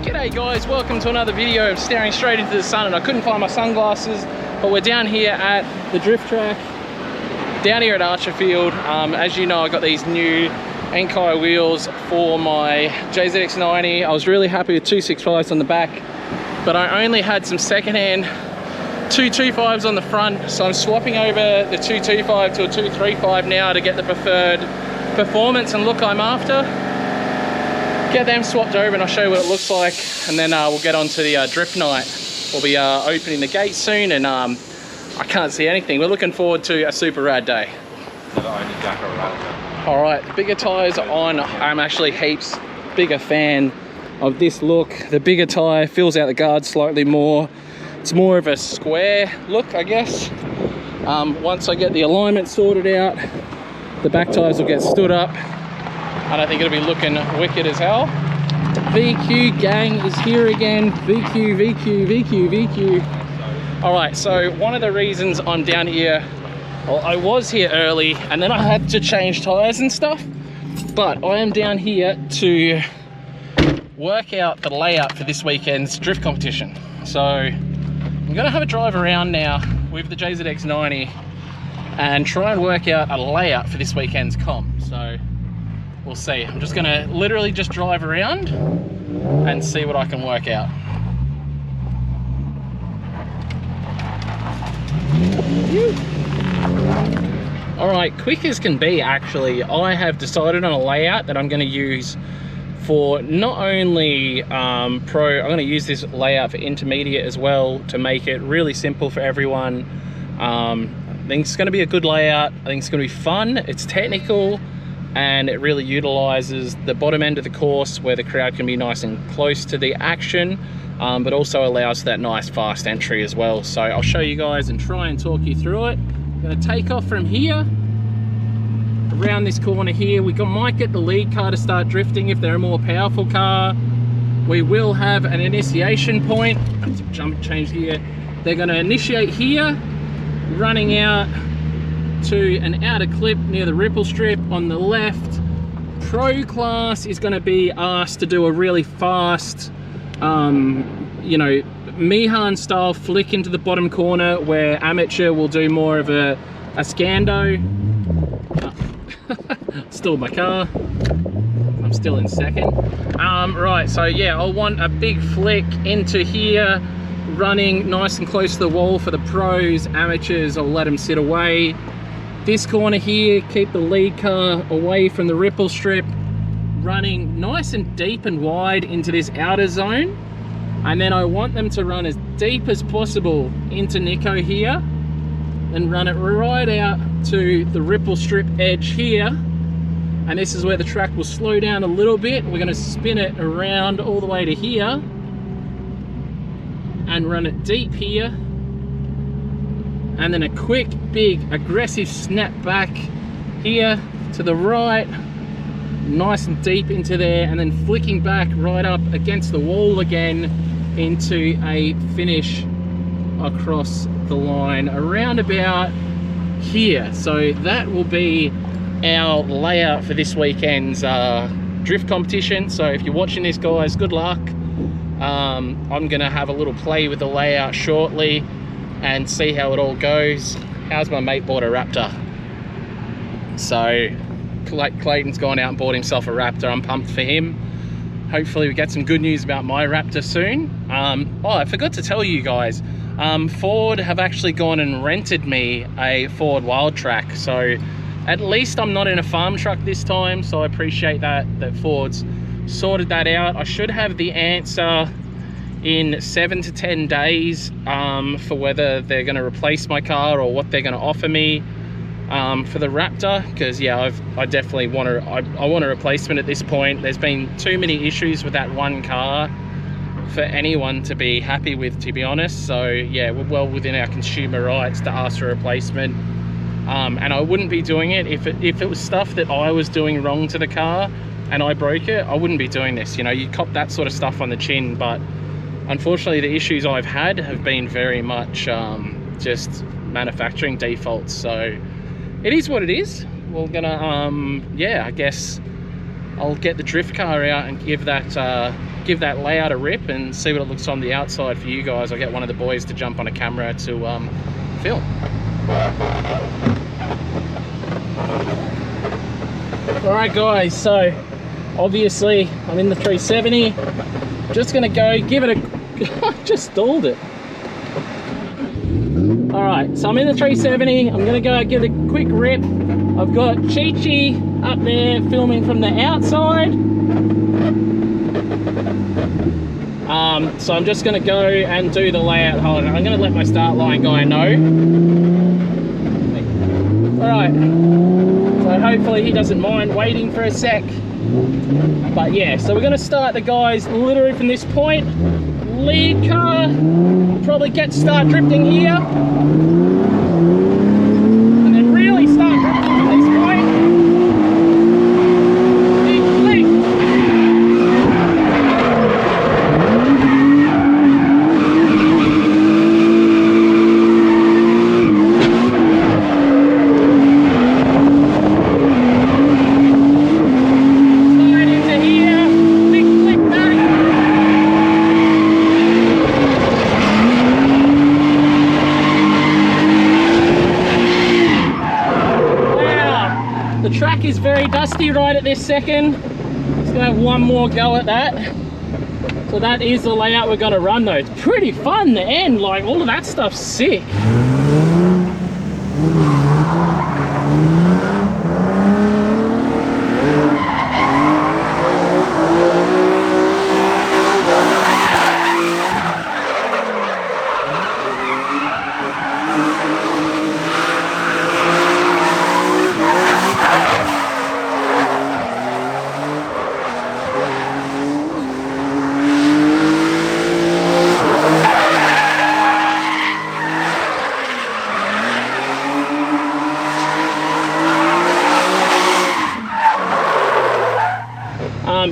G'day guys, welcome to another video of staring straight into the sun, and I couldn't find my sunglasses, but we're down here at the drift track down here at Archerfield. As you know, I got these new Enkai wheels for my JZX90. I was really happy with 265s on the back, but I only had some secondhand 225s on the front, so I'm swapping over the 225 to a 235 now to get the preferred performance and look I'm after. Get them swapped over and I'll show you what it looks like, and then we'll get on to the drift night. We'll be opening the gate soon, and I can't see anything. We're looking forward to a super rad day. Alright, the bigger tyres are on. I'm actually heaps bigger fan of this look. The bigger tyre fills out the guard slightly more. It's more of a square look, I guess. Once I get the alignment sorted out, the back tyres will get stood up, and I think it'll be looking wicked as hell. VQ gang is here again. VQ, VQ, VQ, VQ. All right, so one of the reasons I'm down here, well, I was here early and then I had to change tires and stuff, but I am down here to work out the layout for this weekend's drift competition. So I'm gonna have a drive around now with the JZX90 and try and work out a layout for this weekend's comp. So we'll see. I'm just gonna literally just drive around and see what I can work out. All right, quick as can be actually, I have decided on a layout that I'm gonna use for not only pro, I'm gonna use this layout for intermediate as well to make it really simple for everyone. I think it's gonna be a good layout. I think it's gonna be fun, it's technical, and it really utilizes the bottom end of the course where the crowd can be nice and close to the action, but also allows that nice fast entry as well. So I'll show you guys and try and talk you through it. I'm gonna take off from here, around this corner here. We might get the lead car to start drifting if they're a more powerful car. We will have an initiation point. Let's change gear. They're gonna initiate here, running out to an outer clip near the ripple strip on the left. Pro class is going to be asked to do a really fast, you know, Mihan style flick into the bottom corner, where amateur will do more of a scando. Still my car. I'm still in second. Right, so yeah, I'll want a big flick into here, running nice and close to the wall for the pros. Amateurs, I'll let them sit away. This corner here, keep the lead car away from the ripple strip, running nice and deep and wide into this outer zone. And then I want them to run as deep as possible into Nico here, and run it right out to the ripple strip edge here. And this is where the track will slow down a little bit. We're gonna spin it around all the way to here and run it deep here. And then a quick, big, aggressive snap back here to the right, nice and deep into there, and then flicking back right up against the wall again into a finish across the line around about here. So that will be our layout for this weekend's drift competition. So if you're watching this, guys, good luck. I'm gonna have a little play with the layout shortly and see how it all goes. How's my mate bought a Raptor? So Clayton's gone out and bought himself a Raptor. I'm pumped for him. Hopefully we get some good news about my Raptor soon. Oh, I forgot to tell you guys, Ford have actually gone and rented me a Ford Wildtrak. So at least I'm not in a farm truck this time. So I appreciate that Ford's sorted that out. I should have the answer in 7 to 10 days for whether they're going to replace my car or what they're going to offer me for the Raptor, because yeah, I definitely want a replacement at this point. There's been too many issues with that one car for anyone to be happy with, to be honest. So yeah, we're well within our consumer rights to ask for a replacement, and I wouldn't be doing it if it was stuff that I was doing wrong to the car and I broke it. I wouldn't be doing this. You know, you cop that sort of stuff on the chin, but unfortunately, the issues I've had have been very much just manufacturing defaults. So it is what it is. We're gonna, yeah, I guess I'll get the drift car out and give give that layout a rip and see what it looks on the outside for you guys. I'll get one of the boys to jump on a camera to film. Alright guys, so obviously I'm in the 370. Just gonna go give it a I just stalled it. Alright, so I'm in the 370. I'm gonna go give it a quick rip. I've got Chi-Chi up there filming from the outside. So I'm just gonna go and do the layout. Hold on, I'm gonna let my start line guy know. Alright, so hopefully he doesn't mind waiting for a sec. But yeah, so we're gonna start the guys literally from this point. Lead car, probably start drifting here. And then really start drifting from this point. Big flick. Is very dusty right at this second. Just gonna have one more go at that. So that is the layout we're gonna run though. It's pretty fun, the end, like all of that stuff's sick.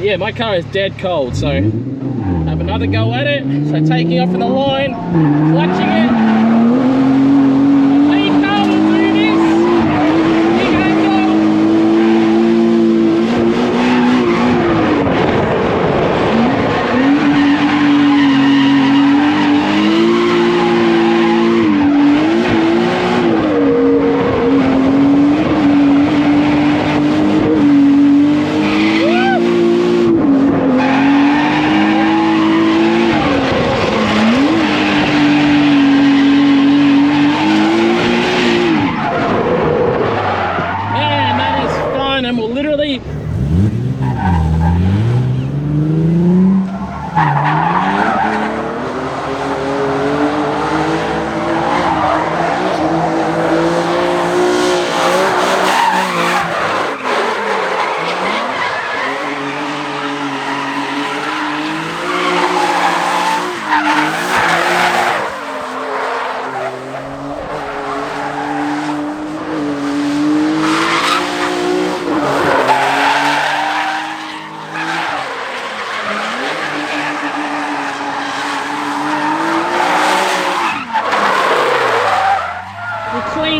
Yeah, my car is dead cold, so have another go at it. So taking off from the line, clutching it. Lead car will do this. Big angle.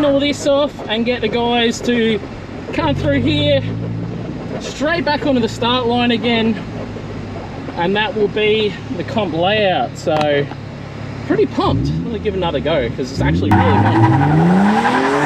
All this off and get the guys to come through here straight back onto the start line again, and that will be the comp layout. So pretty pumped. I'm gonna give it another go because it's actually really fun.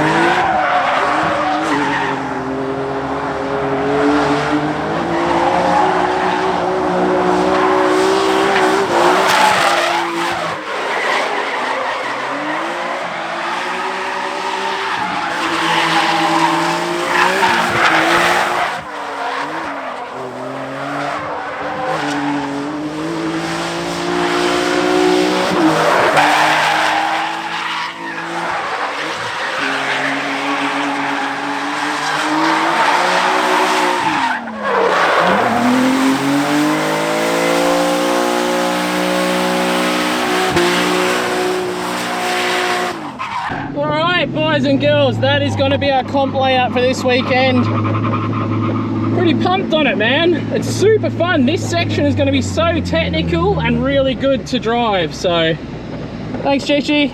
Boys and girls, that is going to be our comp layout for this weekend. Pretty pumped on it, man. It's super fun. This section is going to be so technical and really good to drive. So thanks, Chi-Chi.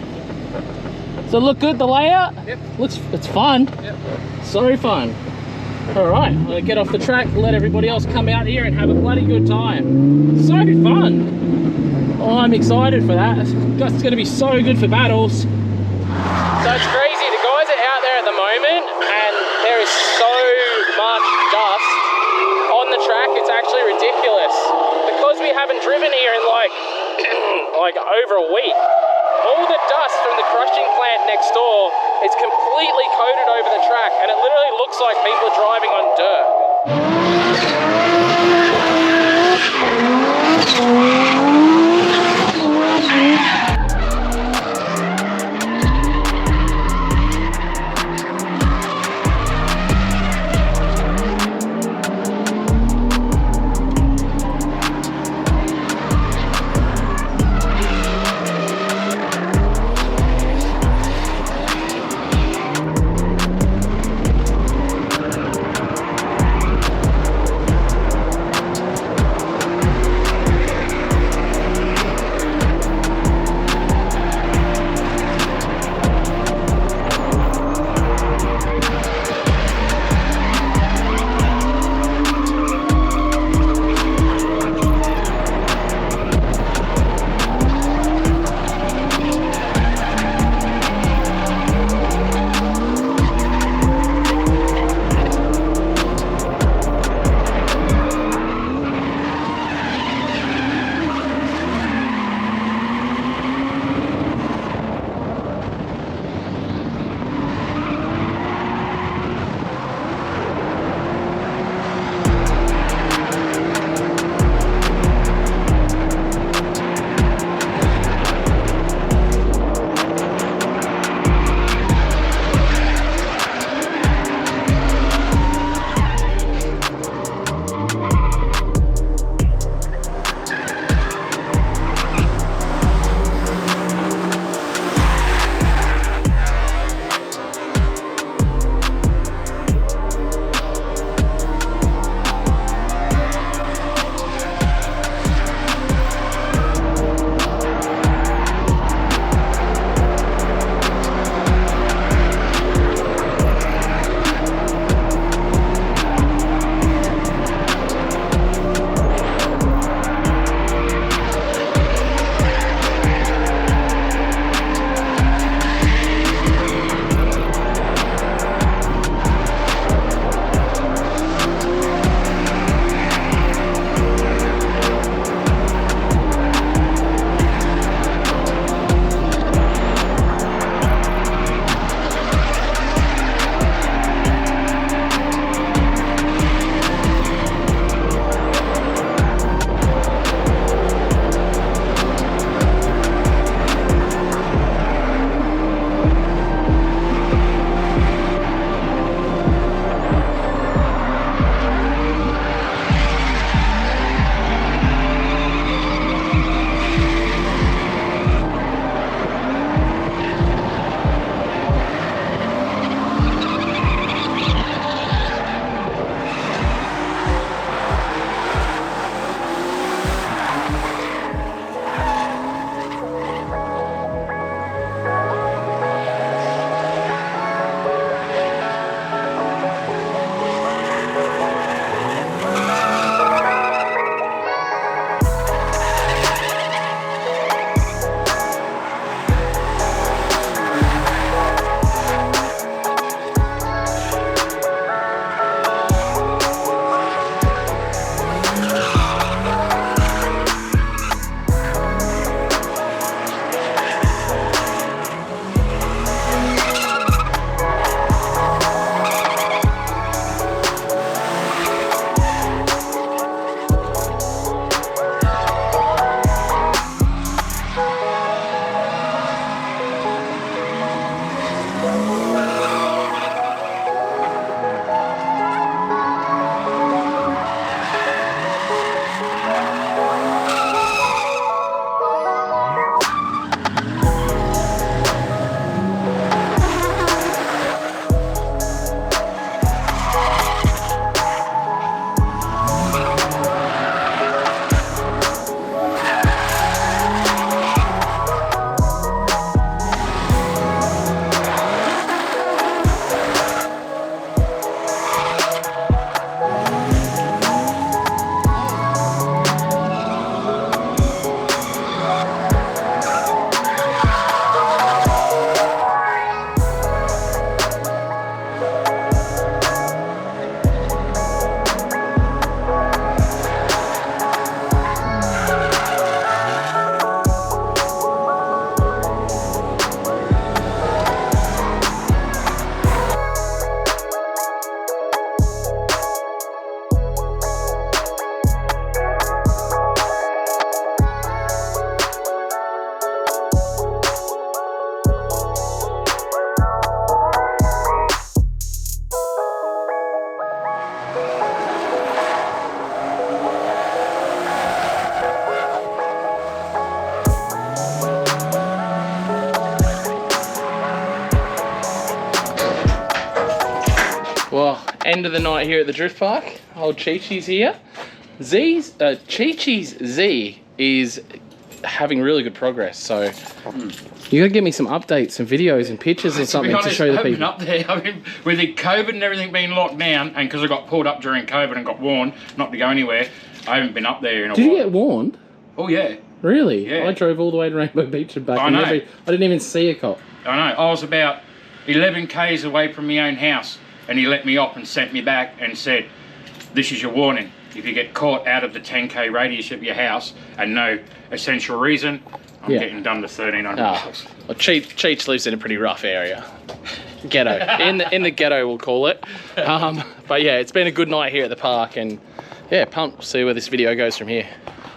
Does it look good, the layout? Yep. It's fun. Yep. So fun. Alright, I'm gonna get off the track, let everybody else come out here and have a bloody good time. So fun! Oh, I'm excited for that. That's gonna be so good for battles. So it's crazy, the guys are out there at the moment and there is so much dust on the track, it's actually ridiculous. Because we haven't driven here in like over a week, all the dust from the crushing plant next door is completely coated over the track and it literally looks like people are driving on dirt. End of the night here at the drift park. Old Chi-Chi's here. Chi-Chi's Z is having really good progress, so you gotta give me some updates and videos and pictures or something to show the people. Up there, I mean, with the COVID and everything being locked down, and because I got pulled up during COVID and got warned not to go anywhere, I haven't been up there in a while. Did you get warned? Oh yeah. Really? Yeah. I drove all the way to Rainbow Beach and back. I didn't even see a cop. I know. I was about 11 k's away from my own house, and he let me off and sent me back and said, "This is your warning. If you get caught out of the 10k radius of your house and no essential reason, I'm getting done to $1,300. Well, Cheech lives in a pretty rough area. Ghetto. in the ghetto, we'll call it. But yeah, it's been a good night here at the park, and yeah, pumped. We'll see where this video goes from here.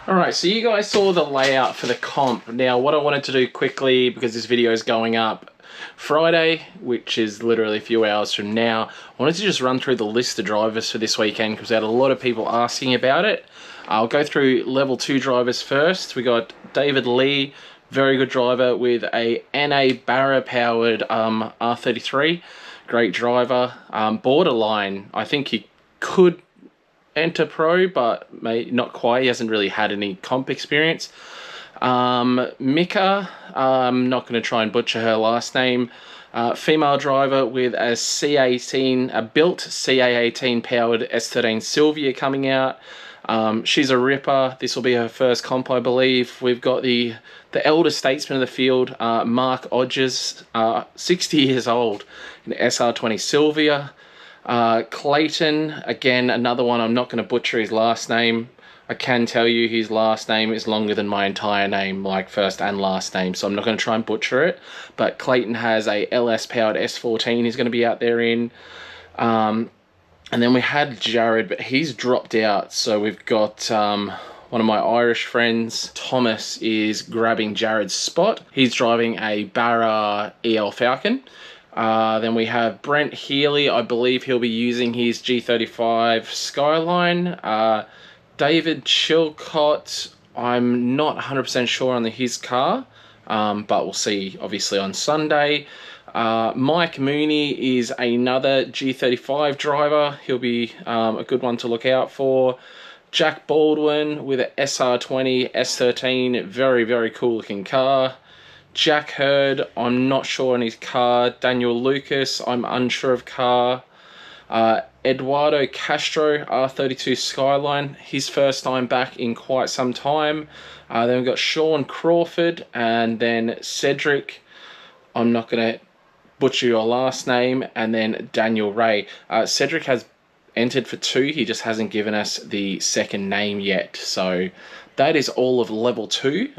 Alright, so you guys saw the layout for the comp. Now, what I wanted to do quickly, because this video is going up Friday, which is literally a few hours from now, I wanted to just run through the list of drivers for this weekend, because we had a lot of people asking about it. I'll go through level 2 drivers first. We got David Lee, very good driver with a NA Barra powered R33. Great driver. Borderline, I think he could enter pro, but not quite. He hasn't really had any comp experience. Mika, I'm not going to try and butcher her last name. Female driver with a C18, a built CA18 powered S13 Sylvia coming out. She's a ripper. This will be her first comp, I believe. We've got the elder statesman of the field, Mark Odgers, 60 years old, in SR20 Sylvia. Clayton, again, another one. I'm not going to butcher his last name. I can tell you his last name is longer than my entire name, like first and last name, so I'm not going to try and butcher it. But Clayton has a LS powered S14 he's going to be out there in. And then we had Jared, but he's dropped out. So we've got one of my Irish friends, Thomas, is grabbing Jared's spot. He's driving a Barra EL Falcon. Then we have Brent Healy. I believe he'll be using his G35 Skyline. David Chilcott, I'm not 100% sure on his car, but we'll see obviously on Sunday. Mike Mooney is another G35 driver. He'll be a good one to look out for. Jack Baldwin with an SR20 S13, very, very cool looking car. Jack Hurd, I'm not sure on his car. Daniel Lucas, I'm unsure of car. Eduardo Castro, R32 Skyline, his first time back in quite some time. Then we've got Sean Crawford, and then Cedric, I'm not going to butcher your last name, and then Daniel Ray. Cedric has entered for 2, he just hasn't given us the second name yet. So that is all of level 2.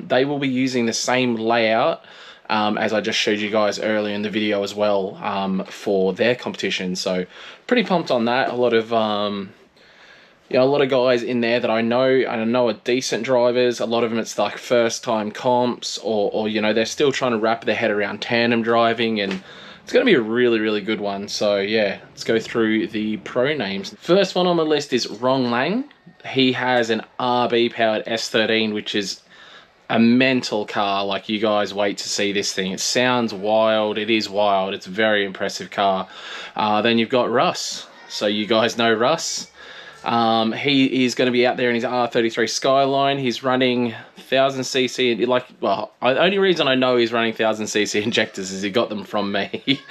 They will be using the same layout as I just showed you guys earlier in the video as well, for their competition. So pretty pumped on that. A lot of a lot of guys in there that I know, and I know are decent drivers. A lot of them it's like first time comps, or you know, they're still trying to wrap their head around tandem driving, and it's going to be a really, really good one. So yeah, let's go through the pro names. First one on the list is Rong Lang. He has an RB powered S13, which is a mental car. Like, you guys wait to see this thing. It sounds wild. It is wild. It's a very impressive car. Then you've got Russ. So you guys know Russ. He is going to be out there in his R33 Skyline. He's running 1000cc. The only reason I know he's running 1000cc injectors is he got them from me.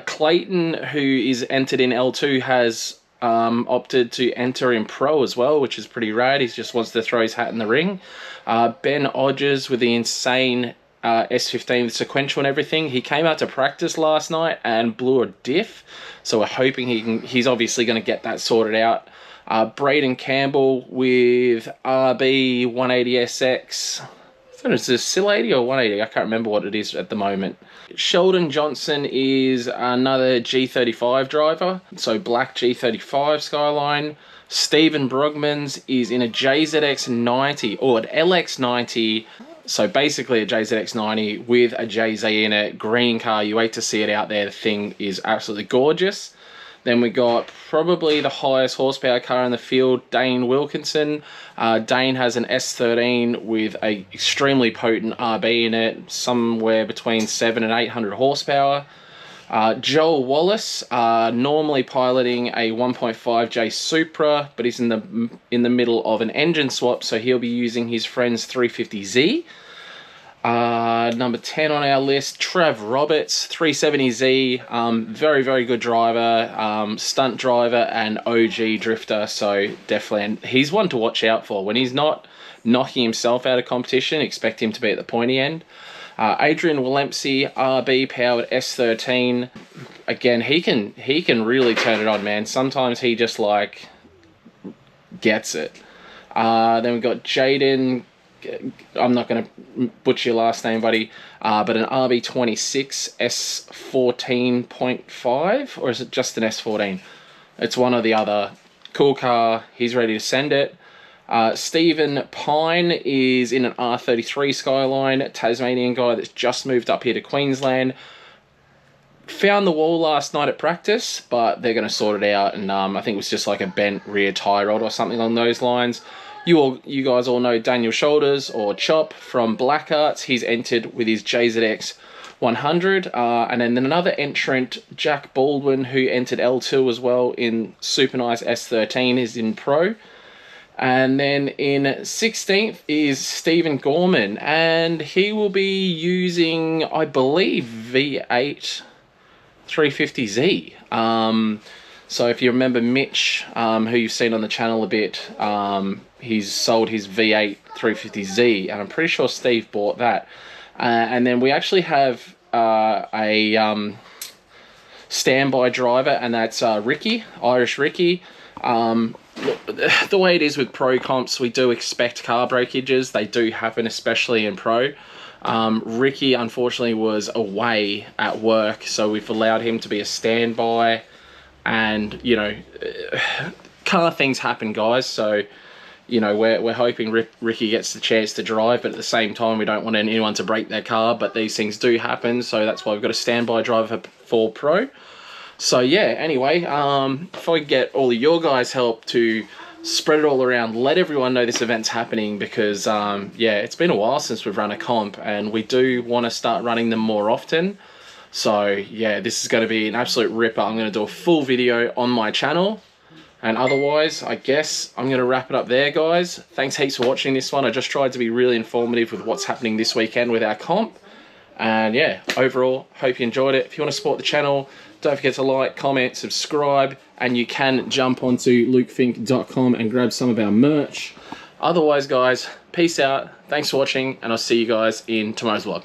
Clayton, who is entered in L2, has opted to enter in pro as well, which is pretty rad. He just wants to throw his hat in the ring. Ben Odgers with the insane S15 with sequential and everything. He came out to practice last night and blew a diff, so we're hoping he's obviously going to get that sorted out. Brayden Campbell with RB 180SX. I don't know, is it still 80 or 180? I can't remember what it is at the moment. Sheldon Johnson is another G35 driver, so black G35 Skyline. Stephen Brugmans is in a JZX90, or an LX90, so basically a JZX90 with a JZ in it, green car. You wait to see it out there. The thing is absolutely gorgeous. Then we got probably the highest horsepower car in the field, Dane Wilkinson. Dane has an S13 with a extremely potent RB in it, somewhere between 700 and 800 horsepower. Joel Wallace, normally piloting a 1.5J Supra, but he's in the middle of an engine swap, so he'll be using his friend's 350Z. Number 10 on our list, Trev Roberts, 370Z, very, very good driver, stunt driver and OG drifter, so definitely, and he's one to watch out for. When he's not knocking himself out of competition, expect him to be at the pointy end. Adrian Willemsey, RB powered S13. Again, he can really turn it on, man. Sometimes he just like gets it. Then we've got Jaden. I'm not going to butcher your last name, buddy. But an RB26 S14.5, or is it just an S14? It's one or the other. Cool car. He's ready to send it. Stephen Pine is in an R33 Skyline, Tasmanian guy that's just moved up here to Queensland. Found the wall last night at practice, but they're going to sort it out, and I think it was just like a bent rear tie rod or something along those lines. You guys all know Daniel Shoulders, or Chop, from Black Arts. He's entered with his JZX 100, and then another entrant, Jack Baldwin, who entered L2 as well in Super Nice S13, is in Pro. And then in 16th is Stephen Gorman, and he will be using, I believe, V8 350Z. So if you remember Mitch, who you've seen on the channel a bit, he's sold his V8 350Z, and I'm pretty sure Steve bought that. And then we actually have a standby driver, and that's Ricky, Irish Ricky. The way it is with pro comps, we do expect car breakages. They do happen, especially in pro. Ricky, unfortunately, was away at work, so we've allowed him to be a standby. And, you know, car things happen, guys. So, you know, we're hoping Ricky gets the chance to drive, but at the same time, we don't want anyone to break their car. But these things do happen, so that's why we've got a standby driver for pro. So yeah, anyway, if I get all of your guys' help to spread it all around, let everyone know this event's happening, because yeah, it's been a while since we've run a comp, and we do want to start running them more often. So yeah, this is going to be an absolute ripper. I'm going to do a full video on my channel, and otherwise, I guess I'm going to wrap it up there, guys. Thanks heaps for watching this one. I just tried to be really informative with what's happening this weekend with our comp. And yeah, overall, hope you enjoyed it. If you want to support the channel, don't forget to like, comment, subscribe, and you can jump onto lukefink.com and grab some of our merch. Otherwise, guys, peace out. Thanks for watching, and I'll see you guys in tomorrow's vlog.